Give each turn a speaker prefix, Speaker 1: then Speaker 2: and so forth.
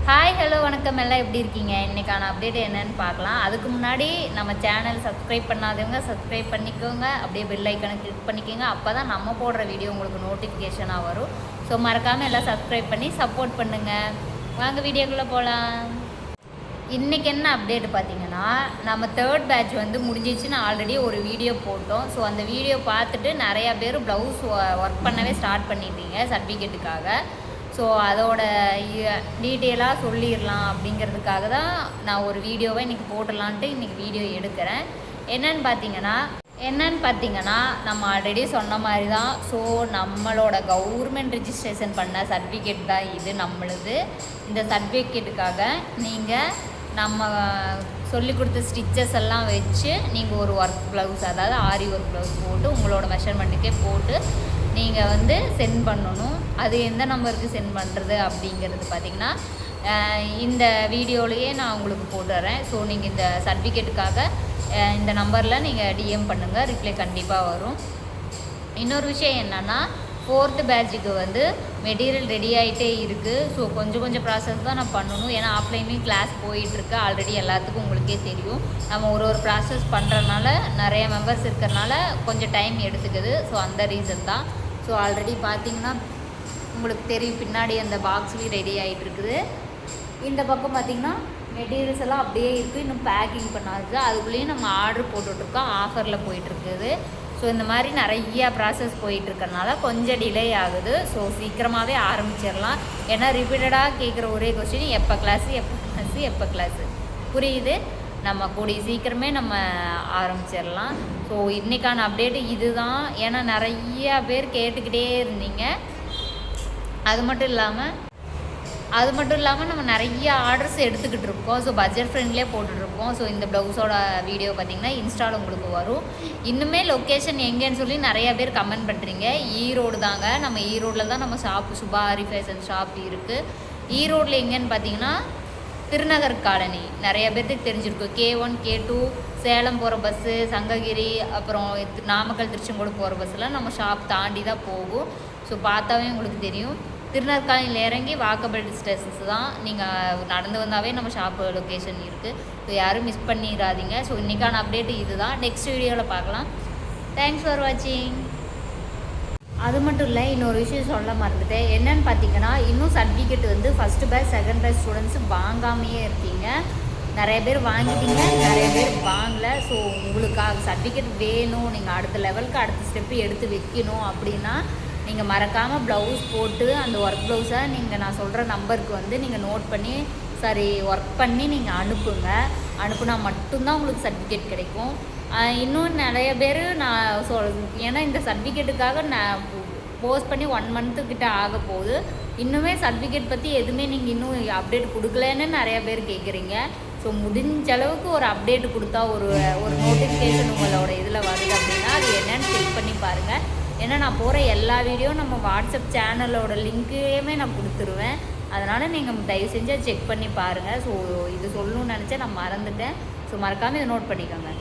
Speaker 1: Hi hello வணக்கம், எல்லாம் எப்படி இருக்கீங்க? இன்றைக்கான அப்டேட் என்னன்னு பார்க்கலாம். அதுக்கு முன்னாடி நம்ம சேனல் சப்ஸ்கிரைப் பண்ணாதவங்க சப்ஸ்கிரைப் பண்ணிக்கோங்க, அப்படியே பெல் ஐக்கனை கிளிக் பண்ணிக்கோங்க. அப்போ தான் நம்ம போடுற வீடியோ உங்களுக்கு நோட்டிஃபிகேஷனாக வரும். ஸோ மறக்காமல் எல்லாம் சப்ஸ்கிரைப் பண்ணி சப்போர்ட் பண்ணுங்கள். வாங்க வீடியோக்குள்ளே போகலாம். இன்றைக்கி என்ன அப்டேட் பார்த்தீங்கன்னா, நம்ம தேர்ட் பேட்ச் வந்து முடிஞ்சிச்சுன்னு ஆல்ரெடி ஒரு வீடியோ போட்டோம். ஸோ அந்த வீடியோ பார்த்துட்டு நிறையா பேர் ப்ளவுஸ் ஒர்க் பண்ணவே ஸ்டார்ட் பண்ணிட்டீங்க சர்டிஃபிகேட்டுக்காக. ஸோ அதோட டீட்டெயிலாக சொல்லிடலாம் அப்படிங்கிறதுக்காக தான் நான் ஒரு வீடியோவை இன்றைக்கி போடலான்ட்டு இன்றைக்கி வீடியோ எடுக்கிறேன். என்னன்னு பார்த்தீங்கன்னா நம்ம ஆல்ரெடி சொன்ன மாதிரி தான். ஸோ நம்மளோட கவர்மெண்ட் ரிஜிஸ்ட்ரேஷன் பண்ண சர்டிஃபிகேட் தான் இது நம்மளுது. இந்த சர்டிஃபிகேட்டுக்காக நீங்கள் நம்ம சொல்லி கொடுத்த ஸ்டிச்சஸ் எல்லாம் வச்சு நீங்கள் ஒரு ஒர்க் ப்ளவுஸ், அதாவது ஆரி ஒர்க் ப்ளவுஸ் போட்டு உங்களோட மெஷர்மெண்ட்டுக்கே போட்டு நீங்கள் வந்து சென்ட் பண்ணணும். அது எந்த நம்பருக்கு சென்ட் பண்ணுறது அப்படிங்கிறது பார்த்திங்கன்னா இந்த வீடியோலையே நான் உங்களுக்கு போட்டுறேன். ஸோ நீங்கள் இந்த சர்டிஃபிகேட்டுக்காக இந்த நம்பரில் நீங்கள் டிஎம் பண்ணுங்கள், ரிப்ளை கண்டிப்பாக வரும். இன்னொரு விஷயம் என்னென்னா, 4th பேட்சுக்கு வந்து மெட்டீரியல் ரெடி ஆகிட்டே இருக்குது. ஸோ கொஞ்சம் ப்ராசஸ் தான் நான் பண்ணணும். ஏன்னா ஆஃப்லைன்லேயும் கிளாஸ் போயிட்டுருக்கு. ஆல்ரெடி எல்லாத்துக்கும் உங்களுக்கே தெரியும். நம்ம ஒரு ப்ராசஸ் பண்ணுறதுனால நிறைய மெம்பர்ஸ் இருக்கிறனால கொஞ்சம் டைம் எடுத்துக்குது. ஸோ அந்த ரீசன் தான். ஸோ ஆல்ரெடி பார்த்திங்கன்னா உங்களுக்கு தெரியும், பின்னாடி அந்த பாக்ஸ்லேயும் ரெடி ஆகிட்டு இருக்குது. இந்த பக்கம் பார்த்திங்கன்னா மெட்டீரியல்ஸ் எல்லாம் அப்படியே இருக்குது, இன்னும் பேக்கிங் பண்ணாது. அதுக்குள்ளேயும் நம்ம ஆர்டர் போட்டுட்ருக்கோம், ஆஃபரில் போயிட்டுருக்குது. ஸோ இந்த மாதிரி நிறையா ப்ராசஸ் போயிட்டுருக்கறனால கொஞ்சம் டிலே ஆகுது. ஸோ சீக்கிரமாகவே ஆரம்பிச்சிடலாம். ஏன்னா ரிப்பீட்டடாக கேட்குற ஒரே கொஸ்டின் எப்போ கிளாஸு புரியுது. நம்ம கூடிய சீக்கிரமே நம்ம ஆரம்பிச்சிடலாம். ஸோ இன்றைக்கான அப்டேட்டு இது தான். ஏன்னா நிறையா பேர் கேட்டுக்கிட்டே இருந்தீங்க. அது மட்டும் இல்லாமல் நம்ம நிறைய ஆர்டர்ஸ் எடுத்துக்கிட்டு இருக்கோம். ஸோ பட்ஜெட் ஃப்ரெண்ட்லேயே போட்டுட்ருக்கோம். ஸோ இந்த ப்ளவுஸோட வீடியோ பார்த்திங்கன்னா இன்ஸ்டாவில் உங்களுக்கு வரும். இன்னுமே லொக்கேஷன் எங்கேன்னு சொல்லி நிறையா பேர் கமெண்ட் பண்ணுறீங்க. ஈரோடு தாங்க. நம்ம ஈரோடில் தான் நம்ம ஷாப்பு, சுபா ஆரி ஃபேஷன் ஷாப் இருக்குது. ஈரோடில் எங்கேன்னு பார்த்தீங்கன்னா திருநகர் காலனி நிறைய பேர்த்துக்கு தெரிஞ்சிருக்கும். K1 K2 சேலம் போகிற பஸ்ஸு, சங்ககிரி, அப்புறம் நாமக்கல் திருச்செங்கோடு போகிற பஸ்ஸெலாம் நம்ம ஷாப் தாண்டி தான் போகும். ஸோ பார்த்தாவே உங்களுக்கு தெரியும். திருநகர் காலனியில் இறங்கி வாக்கபிள் டிஸ்டன்ஸ் தான். நீங்கள் நடந்து வந்தாவே நம்ம ஷாப்பு லொக்கேஷன் இருக்குது. ஸோ யாரும் மிஸ் பண்ணிடாதீங்க. ஸோ இன்றைக்கான அப்டேட்டு இது தான். நெக்ஸ்ட் வீடியோவில் பார்க்கலாம். தேங்க்ஸ் ஃபார் வாட்சிங். அது மட்டும் இல்லை, இன்னொரு விஷயம் சொல்ல மறந்துட்டேன். என்னென்னு பார்த்தீங்கன்னா, இன்னும் சர்டிஃபிகேட் வந்து first batch second batch students வாங்காமையே இருக்கீங்க. நிறைய பேர் வாங்கிட்டீங்க, நிறைய பேர் வாங்கலை. ஸோ உங்களுக்காக சர்டிஃபிகேட் வேணும், நீங்கள் அடுத்த லெவலுக்கு அடுத்த ஸ்டெப்பு எடுத்து வைக்கணும் அப்படின்னா நீங்கள் மறக்காமல் ப்ளவுஸ் போட்டு அந்த ஒர்க் ப்ளவுஸை நான் சொல்கிற நம்பருக்கு வந்து நீங்கள் நோட் பண்ணி ஒர்க் பண்ணி நீங்கள் அனுப்புனா மட்டும்தான் உங்களுக்கு சர்டிஃபிகேட் கிடைக்கும். இன்னும் நிறைய பேர் ஏன்னா இந்த சர்டிஃபிகேட்டுக்காக நான் போஸ்ட் பண்ணி 1 மந்த்துக்கிட்ட ஆக போகுது. இன்னுமே சர்டிஃபிகேட் பற்றி எதுவுமே நீங்கள் இன்னும் அப்டேட் கொடுக்கலன்னு நிறையா பேர் கேட்குறீங்க. ஸோ முடிஞ்ச அளவுக்கு ஒரு அப்டேட் கொடுத்தா ஒரு நோட்டிஃபிகேஷன் உங்களோட இதில் வருது அப்படின்னா அது என்னென்னு செக் பண்ணி பாருங்கள். ஏன்னா நான் போகிற எல்லா வீடியோ நம்ம வாட்ஸ்அப் சேனலோட லிங்க்கையுமே நான் கொடுத்துருவேன். அதனால் நீங்கள் தயவு செஞ்சு செக் பண்ணி பாருங்கள். ஸோ இது சொல்லணும்னு நினச்சேன், நான் மறந்துட்டேன். ஸோ மறக்காமல் இதை நோட் பண்ணிக்கோங்க.